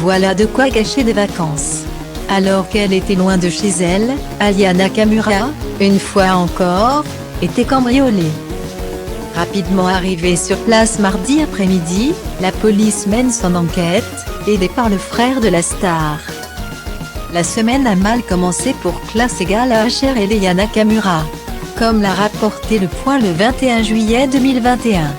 Voilà de quoi gâcher des vacances. Alors qu'elle était loin de chez elle, Aya Nakamura, une fois encore, était cambriolée. Rapidement arrivée sur place mardi après-midi, la police mène son enquête, aidée par le frère de la star. La semaine a mal commencé pour Classe égale Asher et Aya Nakamura. Comme l'a rapporté Le Point le 21 juillet 2021.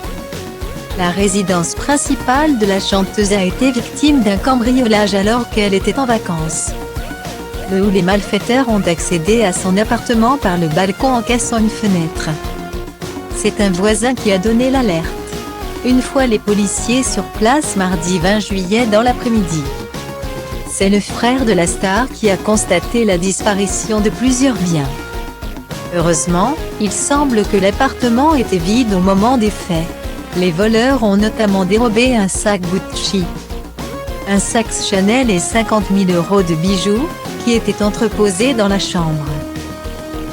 La résidence principale de la chanteuse a été victime d'un cambriolage alors qu'elle était en vacances. Où les malfaiteurs ont accédé à son appartement par le balcon en cassant une fenêtre. C'est un voisin qui a donné l'alerte. Une fois les policiers sur place mardi 20 juillet dans l'après-midi. C'est le frère de la star qui a constaté la disparition de plusieurs biens. Heureusement, il semble que l'appartement était vide au moment des faits. Les voleurs ont notamment dérobé un sac Gucci, un sac Chanel et 50 000 € de bijoux, qui étaient entreposés dans la chambre.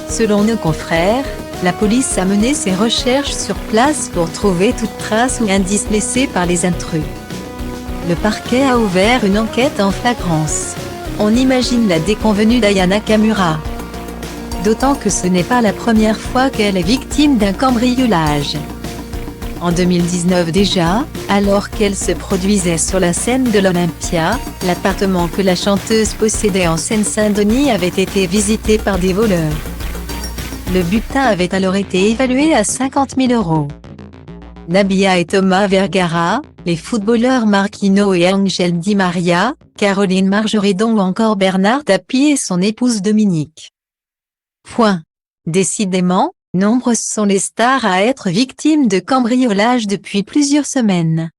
Selon nos confrères, la police a mené ses recherches sur place pour trouver toute trace ou indice laissé par les intrus. Le parquet a ouvert une enquête en flagrance. On imagine la déconvenue d'Aya Nakamura. D'autant que ce n'est pas la première fois qu'elle est victime d'un cambriolage. En 2019 déjà, alors qu'elle se produisait sur la scène de l'Olympia, l'appartement que la chanteuse possédait en Seine-Saint-Denis avait été visité par des voleurs. Le butin avait alors été évalué à 50 000 €. Nabila et Thomas Vergara, les footballeurs Marquinhos et Angel Di Maria, Caroline Margeridon ou encore Bernard Tapie et son épouse Dominique. Décidément, nombreuses sont les stars à être victimes de cambriolage depuis plusieurs semaines.